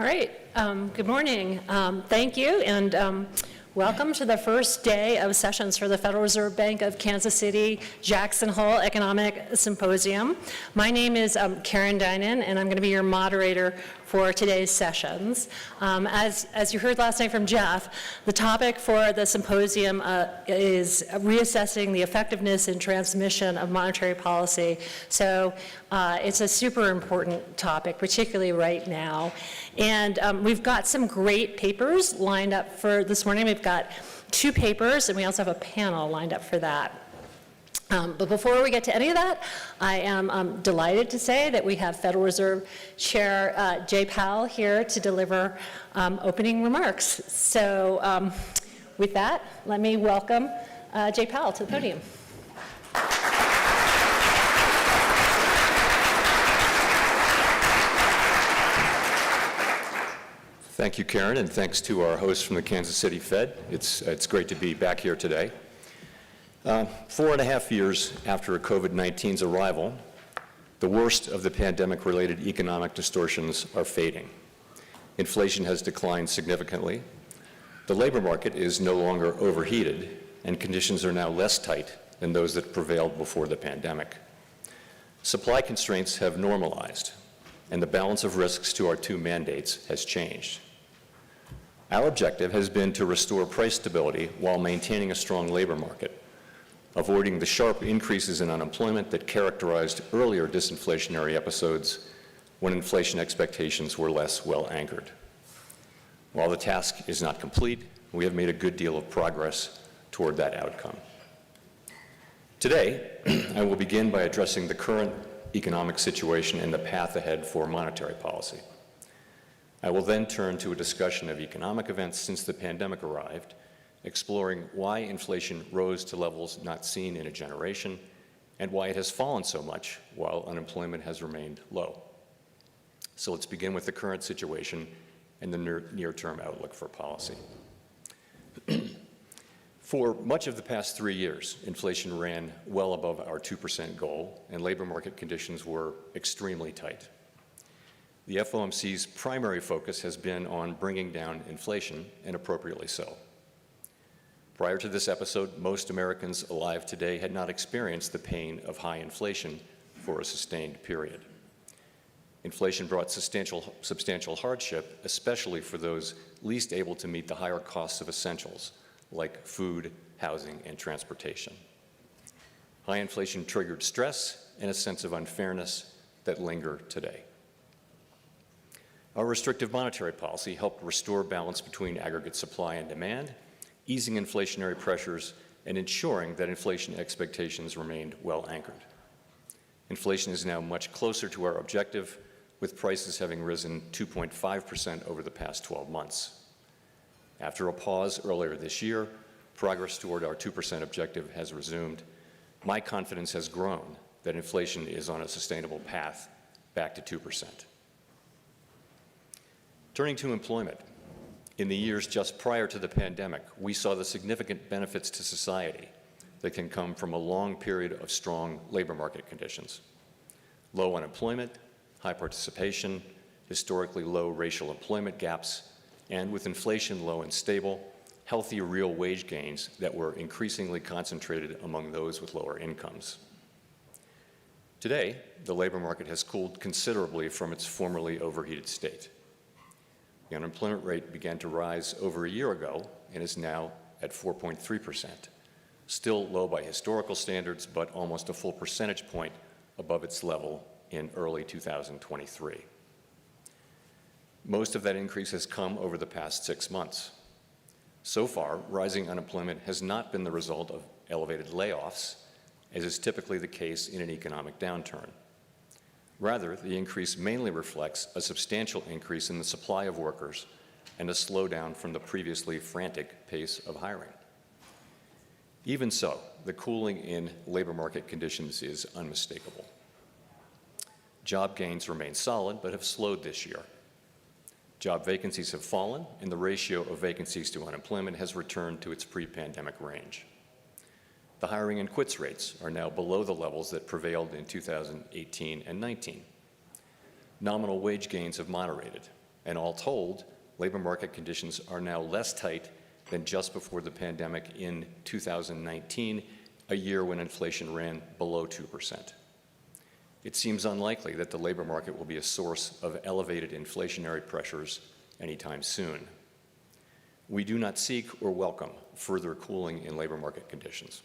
right, good morning. Thank you, and welcome to the first day of sessions for the Federal Reserve Bank of Kansas City Jackson Hole Economic Symposium. My name is Karen Dinan, and I'm going to be your moderator for today's sessions. As you heard last night from Jeff, the topic for the symposium is reassessing the effectiveness and transmission of monetary policy. So it's a super important topic, particularly right now. And we've got some great papers lined up for this morning. We've got 2 papers, and we also have a panel lined up for that. But before we get to any of that, I am delighted to say that we have Federal Reserve Chair Jay Powell here to deliver opening remarks. So with that, let me welcome Jay Powell to the podium. Thank you, Karen, and thanks to our host from the Kansas City Fed. It's great to be back here today. 4.5 years after COVID-19's arrival, the worst of the pandemic-related economic distortions are fading. Inflation has declined significantly. The labor market is no longer overheated, and conditions are now less tight than those that prevailed before the pandemic. Supply constraints have normalized, and the balance of risks to our 2 mandates has changed. Our objective has been to restore price stability while maintaining a strong labor market, avoiding the sharp increases in unemployment that characterized earlier disinflationary episodes when inflation expectations were less well anchored. While the task is not complete, we have made a good deal of progress toward that outcome. Today, I will begin by addressing the current economic situation and the path ahead for monetary policy. I will then turn to a discussion of economic events since the pandemic arrived, exploring why inflation rose to levels not seen in a generation and why it has fallen so much while unemployment has remained low. So let's begin with the current situation and the near-term outlook for policy. For much of the past 3 years, inflation ran well above our 2% goal, and labor market conditions were extremely tight. The FOMC's primary focus has been on bringing down inflation, and appropriately so. Prior to this episode, most Americans alive today had not experienced the pain of high inflation for a sustained period. Inflation brought substantial hardship, especially for those least able to meet the higher costs of essentials, like food, housing, and transportation. High inflation triggered stress and a sense of unfairness that linger today. Our restrictive monetary policy helped restore balance between aggregate supply and demand, easing inflationary pressures and ensuring that inflation expectations remained well anchored. Inflation is now much closer to our objective, with prices having risen 2.5% over the past 12 months. After a pause earlier this year, progress toward our 2% objective has resumed. My confidence has grown that inflation is on a sustainable path back to 2%. Turning to employment, in the years just prior to the pandemic, we saw the significant benefits to society that can come from a long period of strong labor market conditions. Low unemployment, high participation, historically low racial employment gaps, and with inflation low and stable, healthy real wage gains that were increasingly concentrated among those with lower incomes. Today, the labor market has cooled considerably from its formerly overheated state. The unemployment rate began to rise over a year ago and is now at 4.3%, still low by historical standards, but almost a full percentage point above its level in early 2023. Most of that increase has come over the past 6 months. So far, rising unemployment has not been the result of elevated layoffs, as is typically the case in an economic downturn. Rather, the increase mainly reflects a substantial increase in the supply of workers and a slowdown from the previously frantic pace of hiring. Even so, the cooling in labor market conditions is unmistakable. Job gains remain solid, but have slowed this year. Job vacancies have fallen, and the ratio of vacancies to unemployment has returned to its pre-pandemic range. The hiring and quits rates are now below the levels that prevailed in 2018 and 19. Nominal wage gains have moderated, and all told, labor market conditions are now less tight than just before the pandemic in 2019, a year when inflation ran below 2%. It seems unlikely that the labor market will be a source of elevated inflationary pressures anytime soon. We do not seek or welcome further cooling in labor market conditions.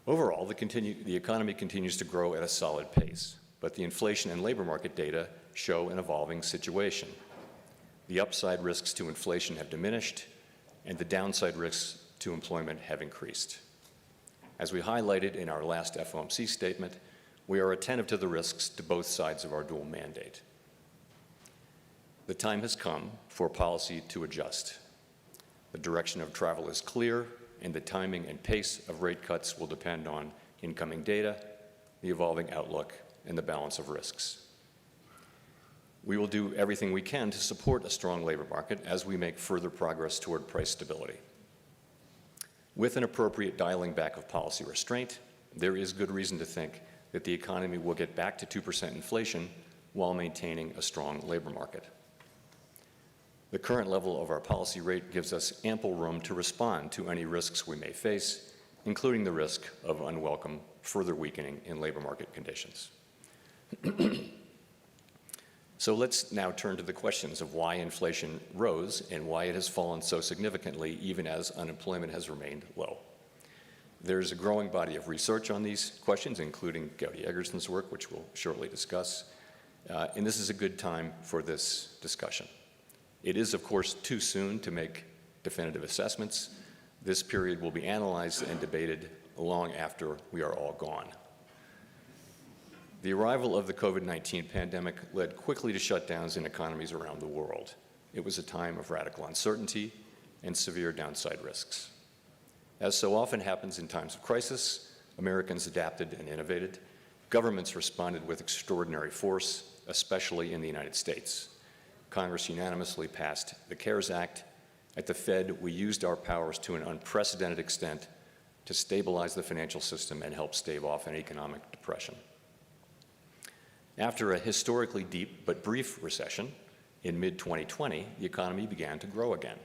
Overall, the economy continues to grow at a solid pace, but the inflation and labor market data show an evolving situation. The upside risks to inflation have diminished, and the downside risks to employment have increased. As we highlighted in our last FOMC statement, we are attentive to the risks to both sides of our dual mandate. The time has come for policy to adjust. The direction of travel is clear, and the timing and pace of rate cuts will depend on incoming data, the evolving outlook, and the balance of risks. We will do everything we can to support a strong labor market as we make further progress toward price stability. With an appropriate dialing back of policy restraint, there is good reason to think that the economy will get back to 2% inflation while maintaining a strong labor market. The current level of our policy rate gives us ample room to respond to any risks we may face, including the risk of unwelcome further weakening in labor market conditions. So let's now turn to the questions of why inflation rose and why it has fallen so significantly even as unemployment has remained low. There's a growing body of research on these questions, including Gowdy Eggerson's work, which we'll shortly discuss, and this is a good time for this discussion. It is, of course, too soon to make definitive assessments. This period will be analyzed and debated long after we are all gone. The arrival of the COVID-19 pandemic led quickly to shutdowns in economies around the world. It was a time of radical uncertainty and severe downside risks. As so often happens in times of crisis, Americans adapted and innovated. Governments responded with extraordinary force, especially in the United States. Congress unanimously passed the CARES Act. At the Fed, we used our powers to an unprecedented extent to stabilize the financial system and help stave off an economic depression. After a historically deep but brief recession, in mid-2020, the economy began to grow again.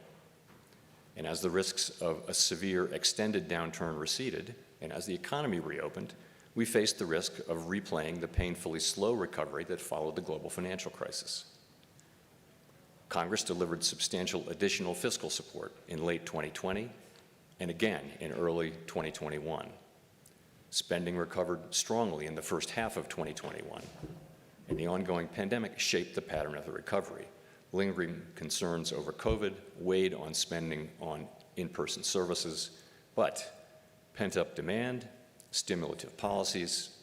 And as the risks of a severe extended downturn receded, and as the economy reopened, we faced the risk of replaying the painfully slow recovery that followed the global financial crisis. Congress delivered substantial additional fiscal support in late 2020 and again in early 2021. Spending recovered strongly in the first half of 2021, and the ongoing pandemic shaped the pattern of the recovery. Lingering concerns over COVID weighed on spending on in-person services, but pent-up demand, stimulative policies,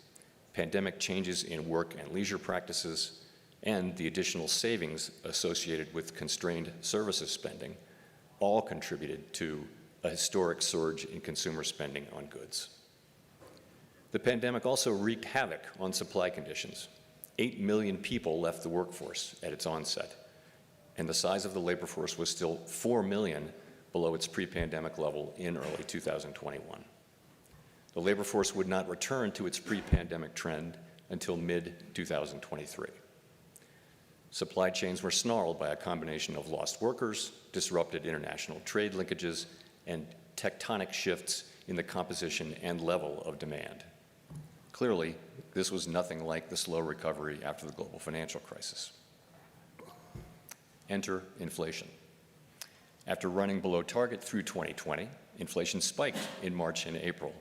pandemic changes in work and leisure practices, and the additional savings associated with constrained services spending all contributed to a historic surge in consumer spending on goods. The pandemic also wreaked havoc on supply conditions. 8 million people left the workforce at its onset, and the size of the labor force was still 4 million below its pre-pandemic level in early 2021. The labor force would not return to its pre-pandemic trend until mid-2023. Supply chains were snarled by a combination of lost workers, disrupted international trade linkages, and tectonic shifts in the composition and level of demand. Clearly, this was nothing like the slow recovery after the global financial crisis. Enter inflation. After running below target through 2020, inflation spiked in March and April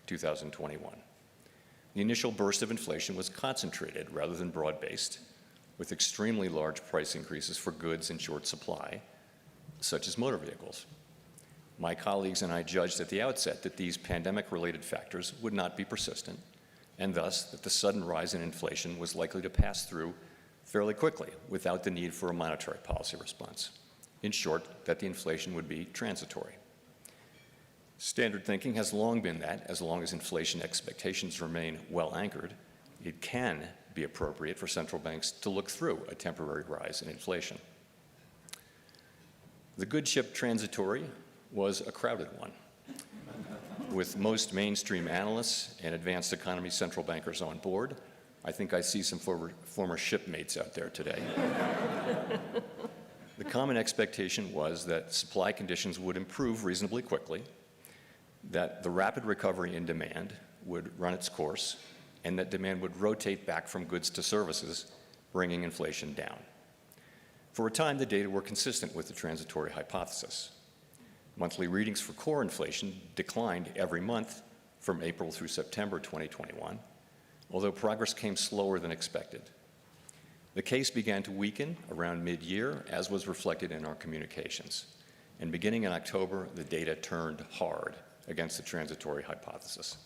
2021. The initial burst of inflation was concentrated rather than broad-based, with extremely large price increases for goods in short supply, such as motor vehicles. My colleagues and I judged at the outset that these pandemic-related factors would not be persistent, and thus that the sudden rise in inflation was likely to pass through fairly quickly without the need for a monetary policy response. In short, that the inflation would be transitory. Standard thinking has long been that, as long as inflation expectations remain well anchored, it can be appropriate for central banks to look through a temporary rise in inflation. The good ship transitory was a crowded one, with most mainstream analysts and advanced economy central bankers on board. I think I see some former shipmates out there today. The common expectation was that supply conditions would improve reasonably quickly, that the rapid recovery in demand would run its course, and that demand would rotate back from goods to services, bringing inflation down. For a time, the data were consistent with the transitory hypothesis. Monthly readings for core inflation declined every month from April through September 2021, although progress came slower than expected. The case began to weaken around mid-year, as was reflected in our communications. And beginning in October, the data turned hard against the transitory hypothesis.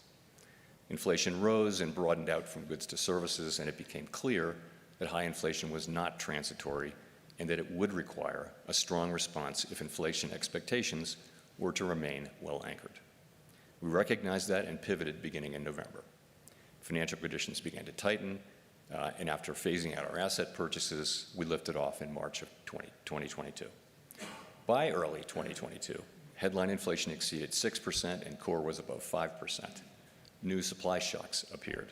Inflation rose and broadened out from goods to services, and it became clear that high inflation was not transitory and that it would require a strong response if inflation expectations were to remain well anchored. We recognized that and pivoted beginning in November. Financial conditions began to tighten, and after phasing out our asset purchases, we lifted off in March of 2022. By early 2022, headline inflation exceeded 6% and core was above 5%. New supply shocks appeared.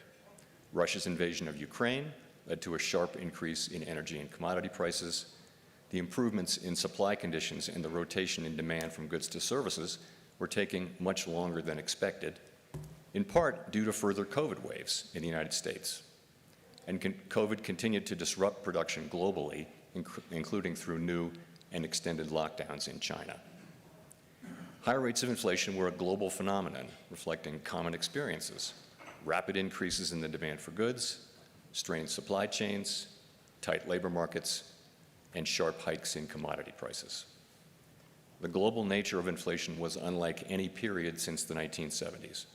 Russia's invasion of Ukraine led to a sharp increase in energy and commodity prices. The improvements in supply conditions and the rotation in demand from goods to services were taking much longer than expected, in part due to further COVID waves in the United States. And COVID continued to disrupt production globally, including through new and extended lockdowns in China. Higher rates of inflation were a global phenomenon reflecting common experiences: rapid increases in the demand for goods, strained supply chains, tight labor markets, and sharp hikes in commodity prices. The global nature of inflation was unlike any period since the 1970s.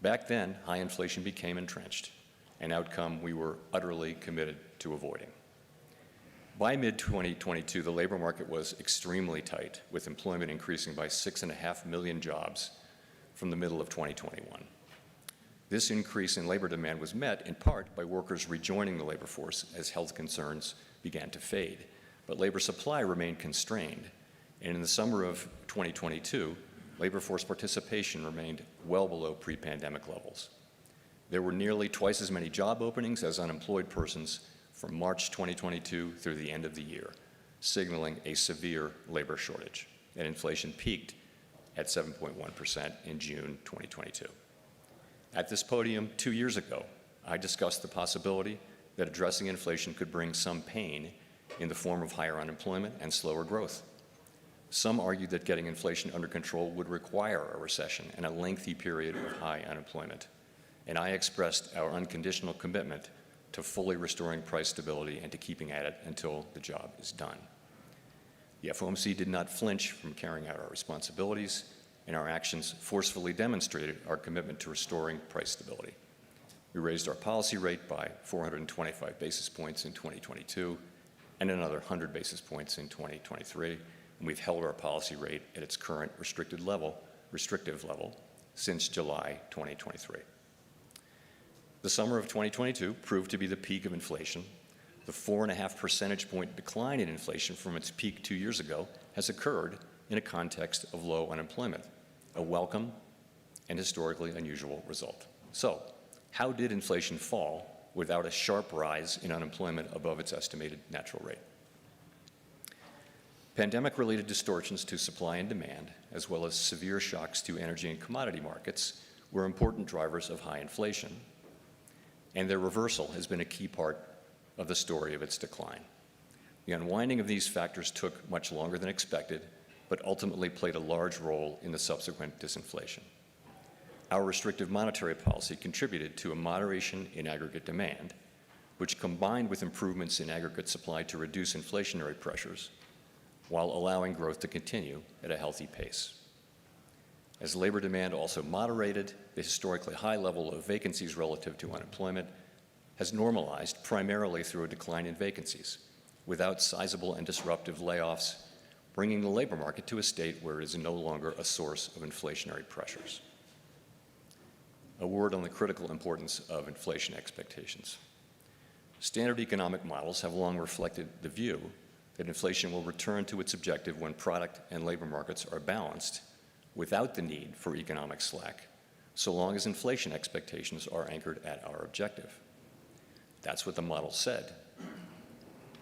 Back then, high inflation became entrenched, an outcome we were utterly committed to avoiding. By mid-2022, the labor market was extremely tight, with employment increasing by 6.5 million jobs from the middle of 2021. This increase in labor demand was met in part by workers rejoining the labor force as health concerns began to fade, but labor supply remained constrained, and in the summer of 2022, labor force participation remained well below pre-pandemic levels. There were nearly twice as many job openings as unemployed persons from March 2022 through the end of the year, signaling a severe labor shortage, and inflation peaked at 7.1% in June 2022. At this podium 2 years ago, I discussed the possibility that addressing inflation could bring some pain in the form of higher unemployment and slower growth. Some argued that getting inflation under control would require a recession and a lengthy period of high unemployment, and I expressed our unconditional commitment to fully restoring price stability and to keeping at it until the job is done. The FOMC did not flinch from carrying out our responsibilities, and our actions forcefully demonstrated our commitment to restoring price stability. We raised our policy rate by 425 basis points in 2022 and another 100 basis points in 2023, and we've held our policy rate at its current restrictive level since July 2023. The summer of 2022 proved to be the peak of inflation. The 4.5 percentage point decline in inflation from its peak 2 years ago has occurred in a context of low unemployment, a welcome and historically unusual result. So, how did inflation fall without a sharp rise in unemployment above its estimated natural rate? Pandemic-related distortions to supply and demand, as well as severe shocks to energy and commodity markets, were important drivers of high inflation, and their reversal has been a key part of the story of its decline. The unwinding of these factors took much longer than expected, but ultimately played a large role in the subsequent disinflation. Our restrictive monetary policy contributed to a moderation in aggregate demand, which combined with improvements in aggregate supply to reduce inflationary pressures, while allowing growth to continue at a healthy pace. As labor demand also moderated, the historically high level of vacancies relative to unemployment has normalized primarily through a decline in vacancies, without sizable and disruptive layoffs, bringing the labor market to a state where it is no longer a source of inflationary pressures. A word on the critical importance of inflation expectations. Standard economic models have long reflected the view that inflation will return to its objective when product and labor markets are balanced without the need for economic slack, so long as inflation expectations are anchored at our objective. That's what the model said.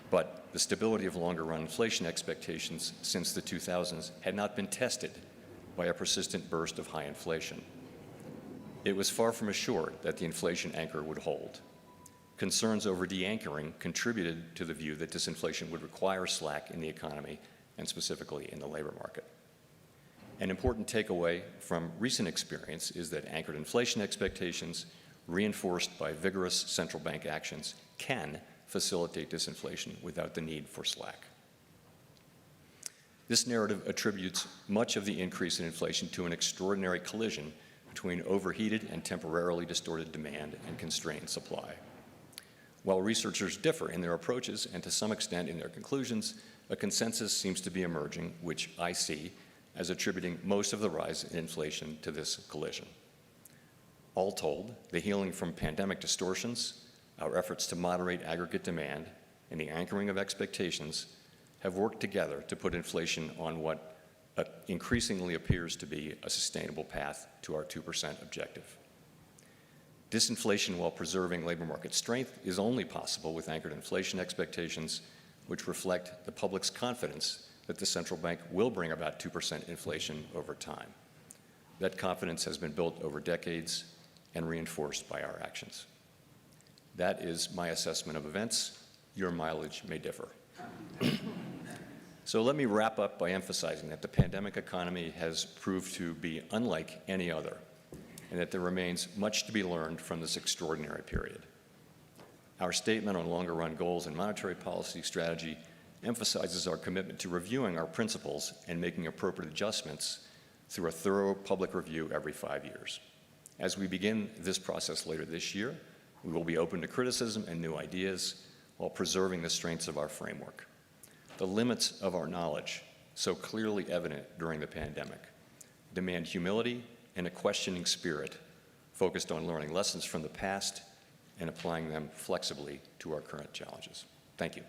But the stability of longer-run inflation expectations since the 2000s had not been tested by a persistent burst of high inflation. It was far from assured that the inflation anchor would hold. Concerns over de-anchoring contributed to the view that disinflation would require slack in the economy and specifically in the labor market. An important takeaway from recent experience is that anchored inflation expectations, reinforced by vigorous central bank actions, can facilitate disinflation without the need for slack. This narrative attributes much of the increase in inflation to an extraordinary collision between overheated and temporarily distorted demand and constrained supply. While researchers differ in their approaches and to some extent in their conclusions, a consensus seems to be emerging, which I see as attributing most of the rise in inflation to this collision. All told, the healing from pandemic distortions, our efforts to moderate aggregate demand, and the anchoring of expectations have worked together to put inflation on what increasingly appears to be a sustainable path to our 2% objective. Disinflation while preserving labor market strength is only possible with anchored inflation expectations, which reflect the public's confidence that the central bank will bring about 2% inflation over time. That confidence has been built over decades and reinforced by our actions. That is my assessment of events. Your mileage may differ. So let me wrap up by emphasizing that the pandemic economy has proved to be unlike any other, and that there remains much to be learned from this extraordinary period. Our statement on longer-run goals and monetary policy strategy emphasizes our commitment to reviewing our principles and making appropriate adjustments through a thorough public review every 5 years. As we begin this process later this year, we will be open to criticism and new ideas while preserving the strengths of our framework. The limits of our knowledge, so clearly evident during the pandemic, demand humility and a questioning spirit focused on learning lessons from the past and applying them flexibly to our current challenges. Thank you.